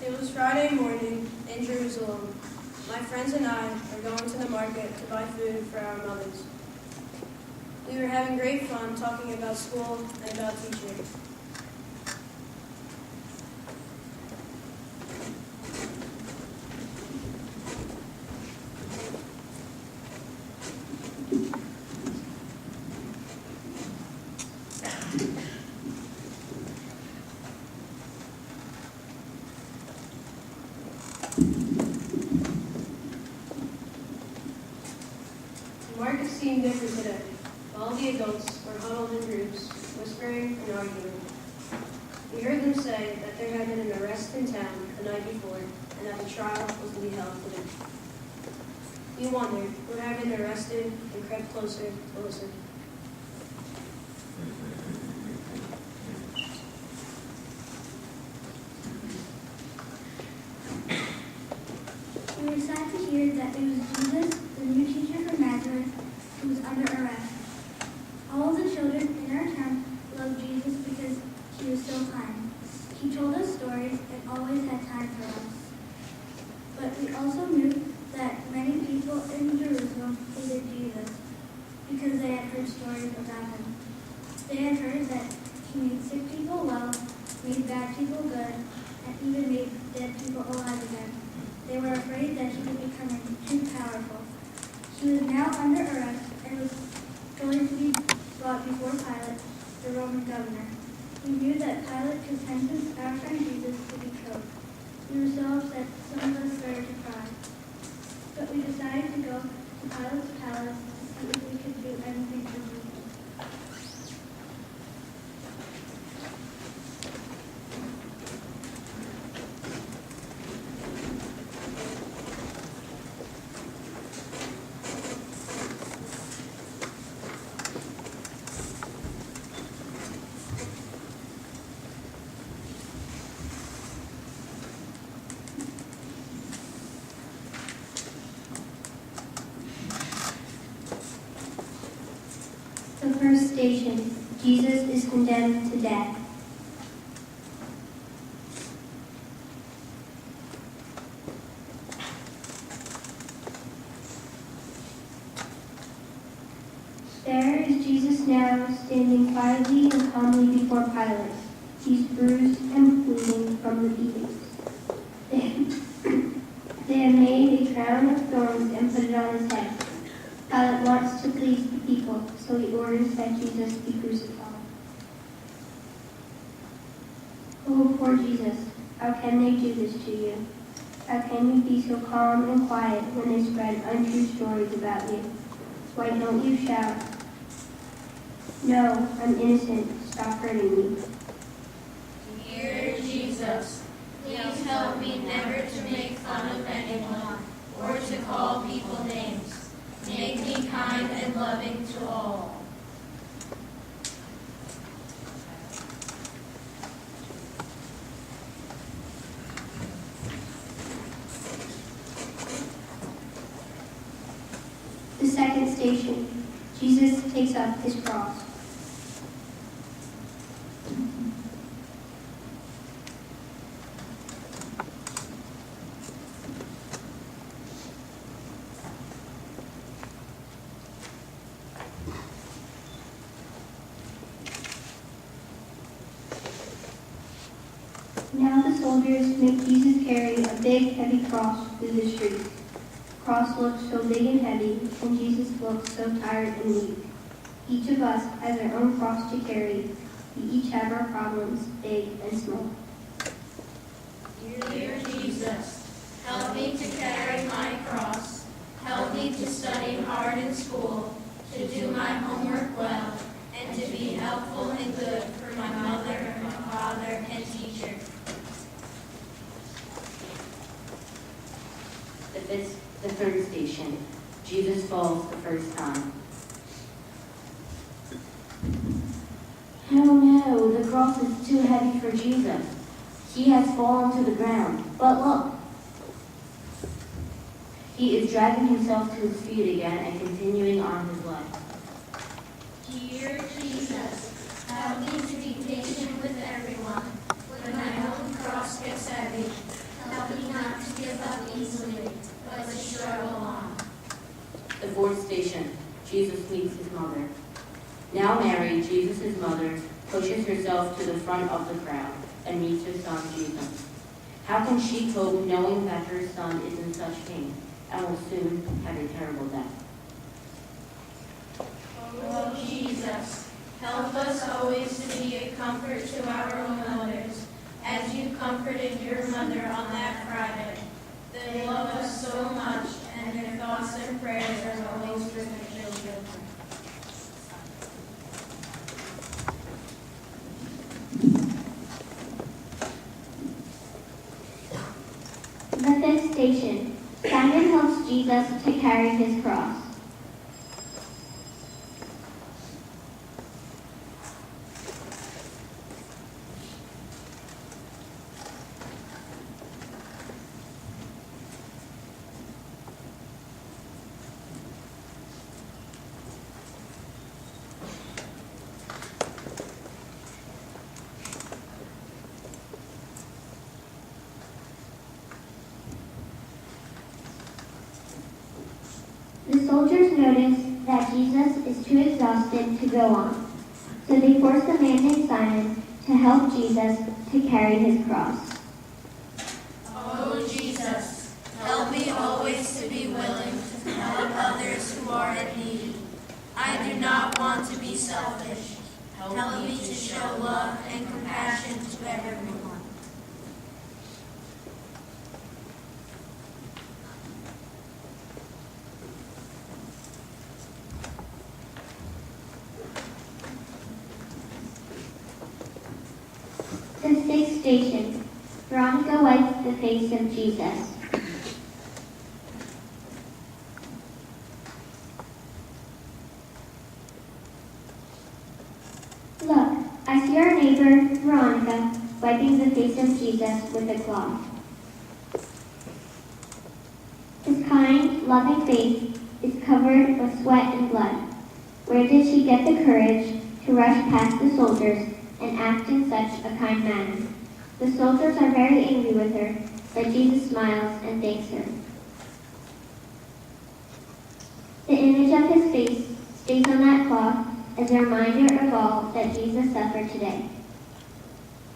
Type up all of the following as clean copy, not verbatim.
It was Friday morning in Jerusalem. My friends and I were going to the market to buy food for our mothers. We were having great fun talking about school and about teaching. The market seemed different today. All the adults were huddled in groups, whispering and arguing. We heard them say that there had been an arrest in town the night before and that the trial was to be held today. We wondered who had been arrested and crept closer to listen. We were sad to hear that it was Jesus, the new teacher from Nazareth, who was under arrest. All of the children in our town loved Jesus because he was so kind. He told us stories and always had time for us. But we also knew that many people in Jerusalem hated Jesus because they had heard stories about him. They had heard that he made sick people well, made bad people good, and even made dead people alive again. They were afraid that he was becoming too powerful. He was now under arrest and was going to be brought before Pilate, the Roman governor. We knew that Pilate could sentence our friend Jesus to be killed. We were so upset some of us started to cry. But we decided to go to Pilate's palace to see if we could do anything for Jesus. station, Jesus is condemned to death. There is Jesus now, standing quietly and calmly before Pilate. He's bruised and bleeding from the beatings. They have made a crown of thorns and put it on his head. Pilate wants to please the people, so he orders that Jesus be crucified. Oh, poor Jesus, how can they do this to you? How can you be so calm and quiet when they spread untrue stories about you? Why don't you shout, "No, I'm innocent, stop hurting me"? Dear Jesus, please help me never to make fun of anyone or to call people names. Make me kind and loving to all. The second station, Jesus takes up his cross. Now the soldiers make Jesus carry a big, heavy cross through the streets. The cross looks so big and heavy, and Jesus looks so tired and weak. Each of us has our own cross to carry. We each have our problems, big and small. Dear Jesus, help me to carry my cross. Help me to study hard in school, to do my homework well, and to be helpful and good for my mother, my father, and teacher. The third station, Jesus falls the first time. Oh no, the cross is too heavy for Jesus. He has fallen to the ground. But look, he is dragging himself to his feet again and continuing on his way. Dear Jesus, help me to be patient with everyone. When my own cross gets heavy, help me not to give up easily, but to struggle on. The fourth station, Jesus meets his mother. Now Mary, Jesus' mother, pushes herself to the front of the crowd and meets her son Jesus. How can she cope knowing that her son is in such pain and will soon have a terrible death? Oh, Jesus, help us always to be a comfort to our own mothers, as you comforted your mother on that Friday. They love us so much, and their thoughts and prayers are always for their children. The fifth station, Simon helps Jesus to carry his cross. The soldiers notice that Jesus is too exhausted to go on, so they force a man named Simon to help Jesus to carry his cross. Oh, Jesus, help me always to be willing to help others who are in need. I do not want to be selfish. Help me to show love and compassion to everyone. The sixth station, Veronica wipes the face of Jesus. Look, I see our neighbor, Veronica, wiping the face of Jesus with a cloth. His kind, loving face is covered with sweat and blood. Where did she get the courage to rush past the soldiers and act in such a kind manner. The soldiers are very angry with her, but Jesus smiles and thanks her. The image of his face stays on that cloth as a reminder of all that Jesus suffered today.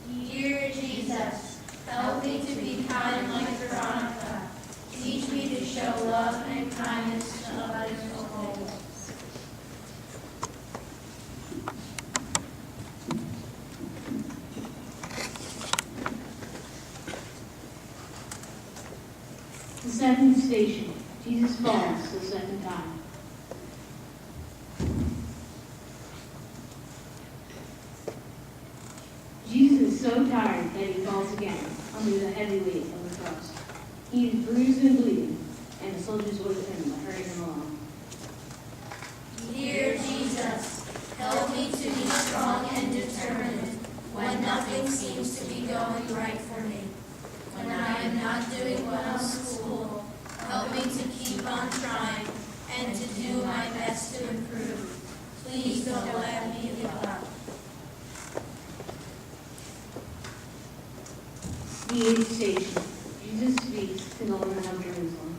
Dear Jesus, help me to be kind like Veronica. Teach me to show love and kindness to others always. The second station, Jesus falls the second time. Jesus is so tired that he falls again under the heavy weight of the cross. He is bruised and bleeding, and the soldiers with him hurry him along. Dear Jesus, help me to be strong and determined when nothing seems to be going right for me. When I am not doing well in school, help me to keep on trying and to do my best to improve. Please don't let me give up. The eighth station, Jesus speaks to the woman of Jerusalem.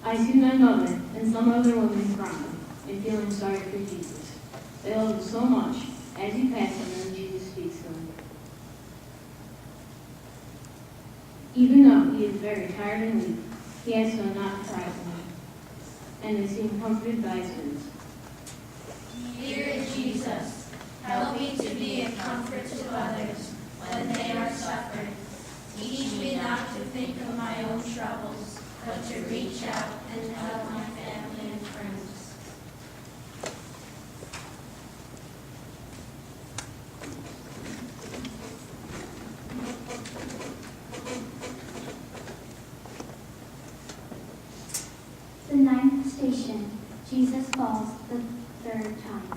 I see my mother and some other women crying and feeling sorry for Jesus. They love him so much. As he passes them, Jesus speaks to them. Even though he is very tired and weak, he asks them not to cry for him, and they seem comforted by his words. Dear Jesus, help me to be a comfort to others when they are suffering. Teach me not to think of my own troubles, but to reach out and help my family and friends. The ninth station, Jesus falls the third time.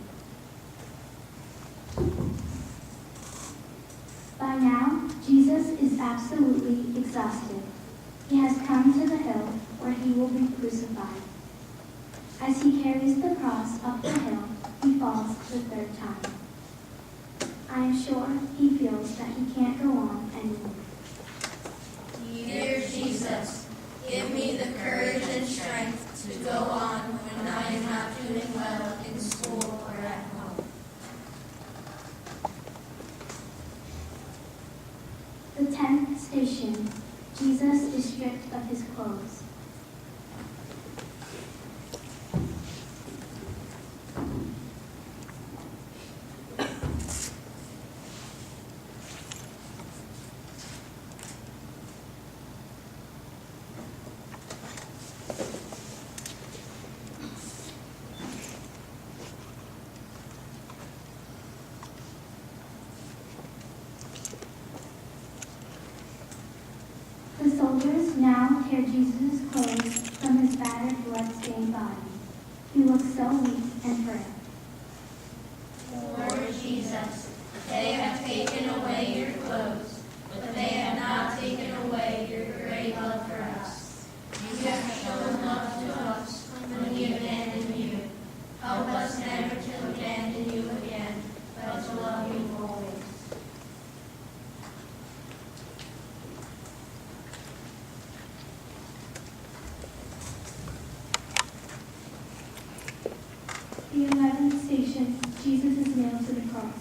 By now, Jesus is absolutely exhausted. He has come to the hill where he will be crucified. As he carries the cross up the hill, he falls the third time. I am sure he feels that he can't go on anymore. Dear Jesus, give me the courage and strength to go on when I am not doing well in school or at home. The 10th station, Jesus is stripped of his clothes. The soldiers now tear Jesus' clothes from his battered, blood-stained body. He looks so weak and frail. Lord Jesus, they have taken away your clothes, but they have not taken away your great love for us. You have shown love to us when we abandoned you. Help us never to abandon you again, but to love you always. The 11th station, Jesus is nailed to the cross.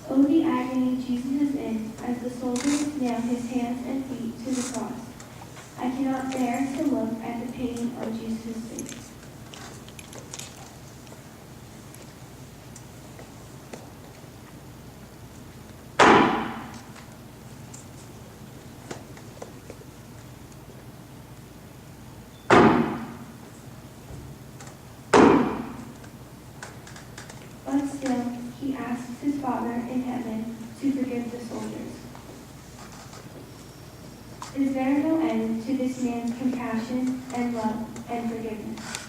Oh, the agony Jesus is in as the soldiers nail his hands and feet to the cross. I cannot bear to look at the pain on Jesus' face. But still, he asks his Father in heaven to forgive the soldiers. Is there no end to the this man's compassion and love and forgiveness.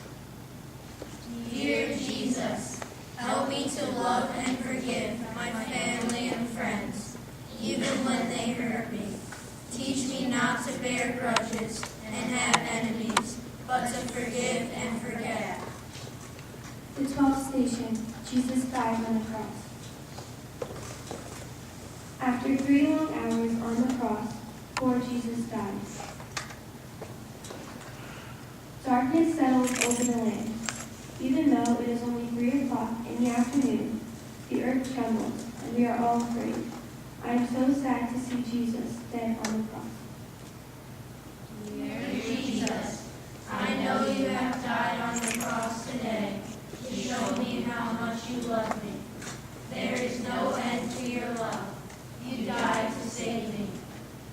Dear Jesus, help me to love and forgive my family and friends, even when they hurt me. Teach me not to bear grudges and have enemies, but to forgive and forget. The 12th station, Jesus died on the cross. After 3 long hours on the cross, poor Jesus died. Darkness settled over the land. Even though it is only 3 o'clock in the afternoon, the earth trembles, and we are all afraid. I am so sad to see Jesus dead on the cross. Dear Jesus, I know you have died on the cross today to show me how much you love me. There is no end to your love. You died to save me.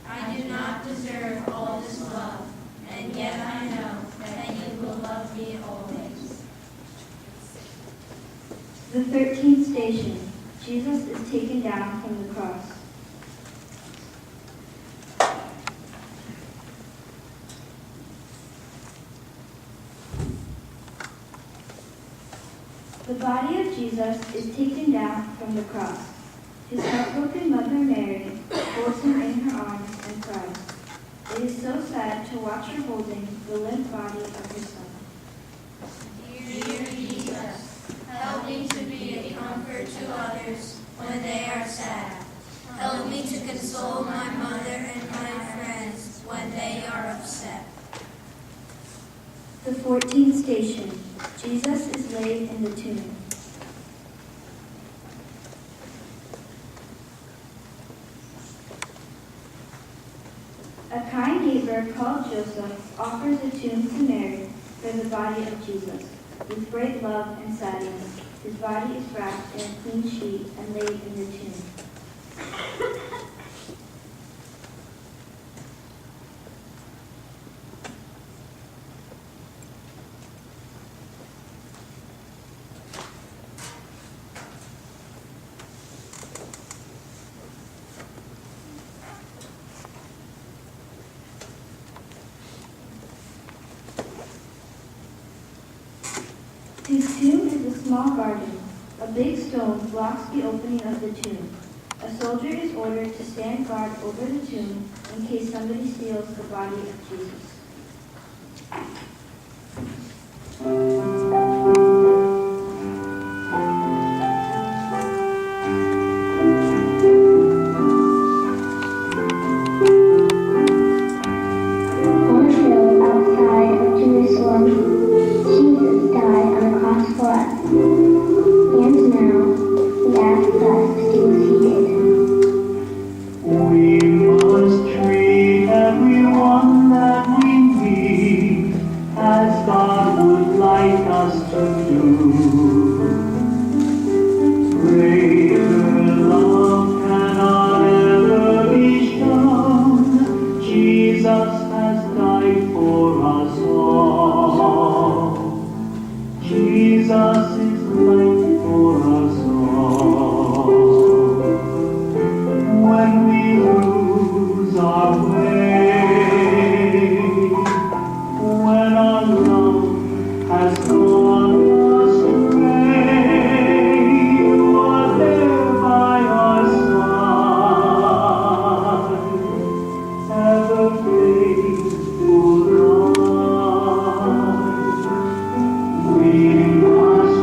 I do not deserve all this love, and yet I know that you will love me always. The 13th station, Jesus is taken down from the cross. The body of Jesus is taken down from the cross. His heartbroken mother Mary holds him in her arms and cries. It is so sad to watch her holding the limp body of her son. Dear Jesus, help me to be a comfort to others when they are sad. Help me to console my mother and my friends when they are upset. The 14th station, Jesus is laid in the tomb. A kind neighbor called Joseph offers a tomb to Mary for the body of Jesus. With great love and sadness, his body is wrapped in a clean sheet and laid in the tomb. His tomb is a small garden. A big stone blocks the opening of the tomb. A soldier is ordered to stand guard over the tomb in case somebody steals the body of Jesus. On a hill outside of Jerusalem, Jesus died on the cross for us. And now, we ask us to do as he did. We must treat everyone that we meet as God would like us to do. Greater love cannot ever be shown. Jesus has died for us all. Jesus is light for us all. When we lose our way, when our love has gone astray, you are there by our side, ever faithful God. We must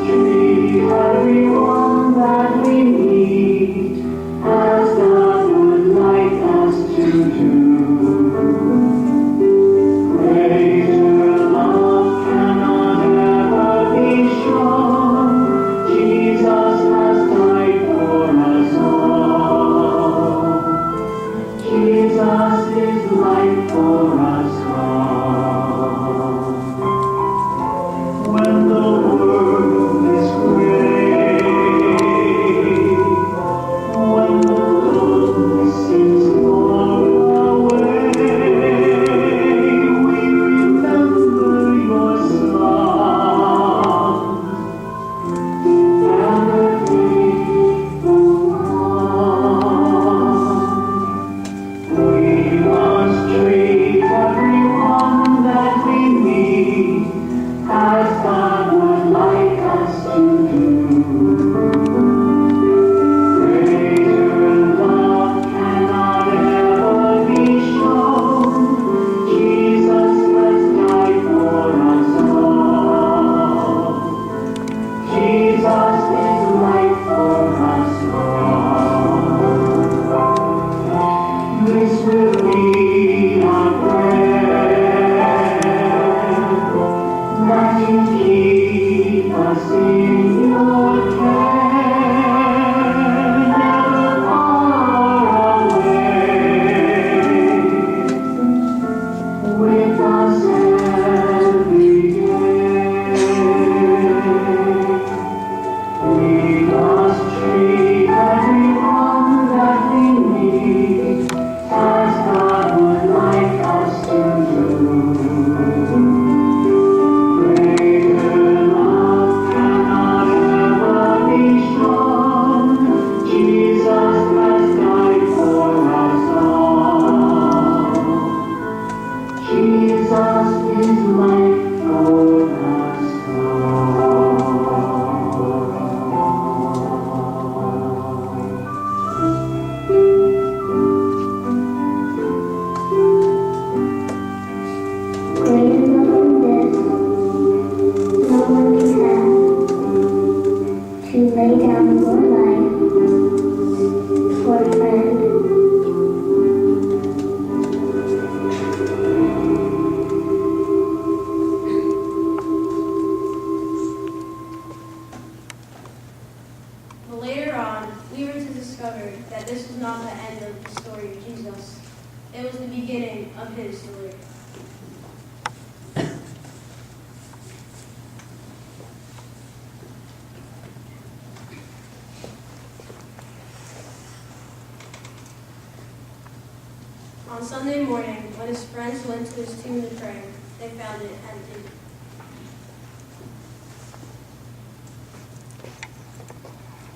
On Sunday morning, when his friends went to his tomb to pray, they found it empty.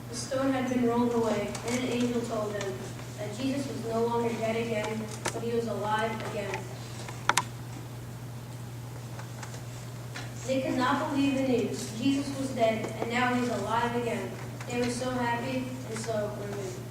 The stone had been rolled away, and an angel told them that Jesus was no longer dead again, but he was alive again. They could not believe the news. Jesus was dead, and now he's alive again. They were so happy and so relieved.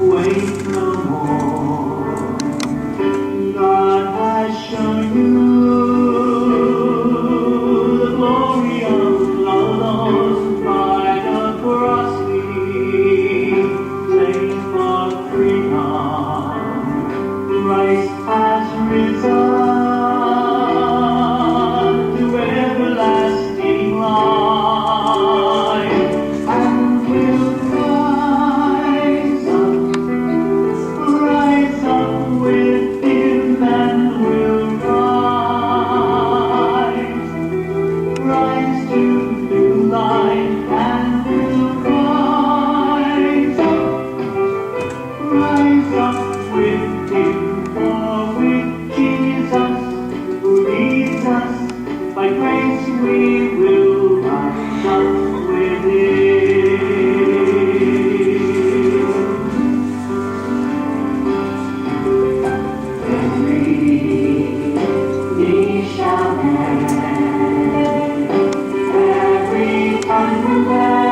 Wait no more. God has shown you the glory of the Lord by the cross we claim for freedom. Christ has risen to everlasting life and will rise up with him and will rise to new life and will rise up with him, for with Jesus who leads us by grace we will rise up with him. He shall end, every tongue confess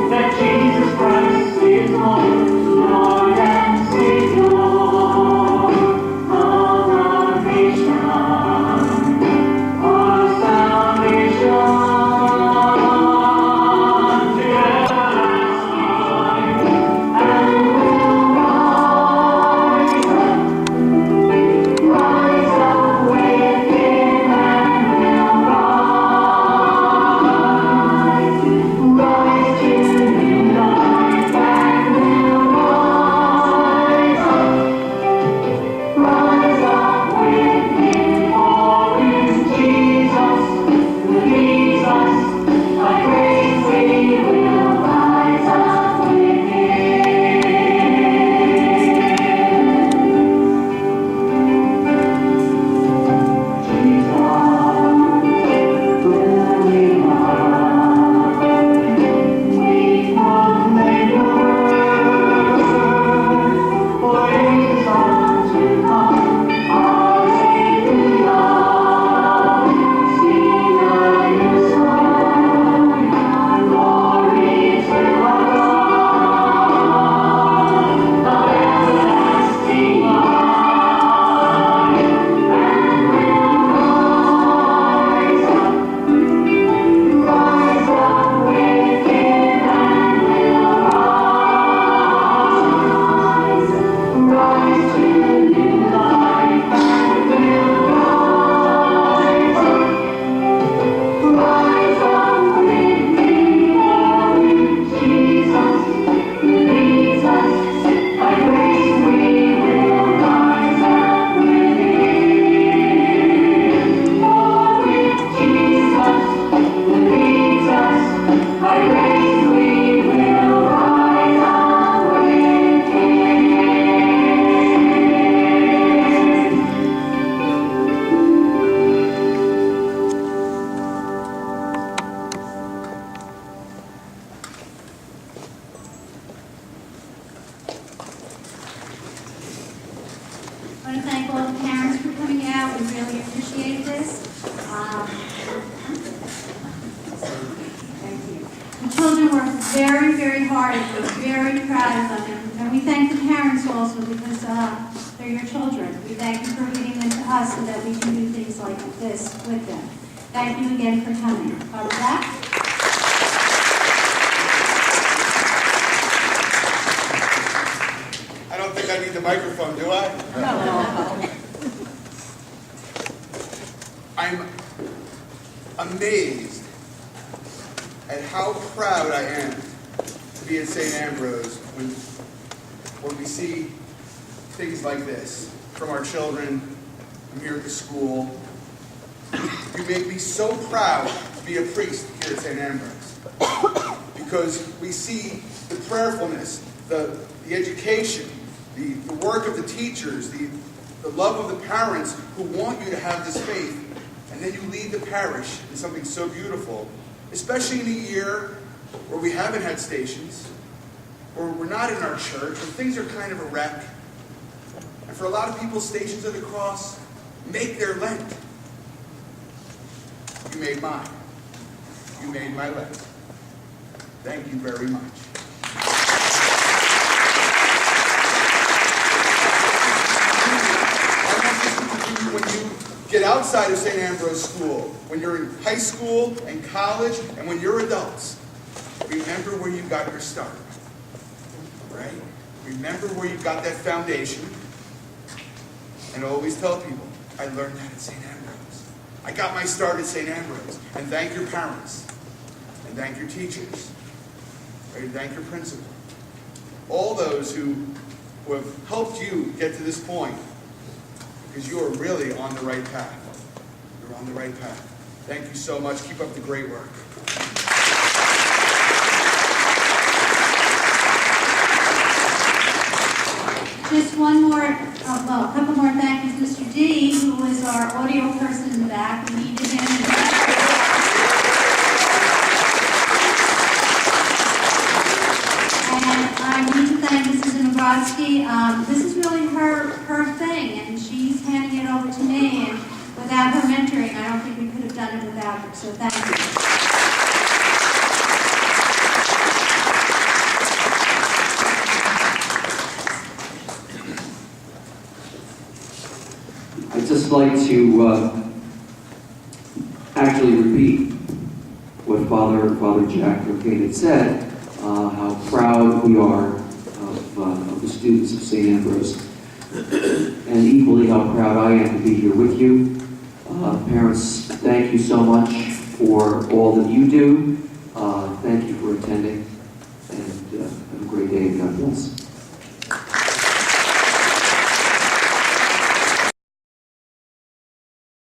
that Jesus Christ is Lord and Savior of our nation, our salvation to everlasting life, and will rise up with him and will rise to new life and will rise up with him, for in Jesus who leads us by grace we will rise up with him. I want to thank all the parents for coming out. We really appreciate this. Thank you. The children worked very, very hard. We're very proud of them. And we thank the parents also because they're your children. We thank you for leading them to us so that we can do things like this with them. Thank you again for coming. God bless. I don't think I need the microphone, do I? No. I'm amazed at how proud I am to be at St. Ambrose when when we see things like this from our children. I'm here at the school. You make me so proud to be a priest here at St. Ambrose, because we see the prayerfulness, the education, the work of the teachers, the love of the parents who want you to have this faith, and then you lead the parish in something so beautiful, especially in a year where we haven't had stations, or we're not in our church, or things are kind of a wreck. And for a lot of people, Stations of the Cross make their Lent. You made mine. You made my Lent. Thank you very much. When you get outside of St. Ambrose School, when you're in high school and college, and when you're adults, remember where you got your start. Right? Remember where you got that foundation. And always tell people, I learned that at St. Ambrose. I got my start at St. Ambrose. And thank your parents. And thank your teachers. Right? Thank your principal. All those who have helped you get to this point. Because you are really on the right path. You're on the right path. Thank you so much. Keep up the great work. Just one more, a couple more thank yous. Mr. D, who was our audio person in the back, we needed him. And I need to thank Mrs. Ambrose. This is really her thing, and she's handing it over to me. And without her mentoring, I don't think we could have done it without her. So thank you. I'd just like to actually repeat what Father Jack O'Kane had said, how proud we are of the students of St. Ambrose, and equally how proud I am to be here with you. Parents, thank you so much for all that you do. Thank you for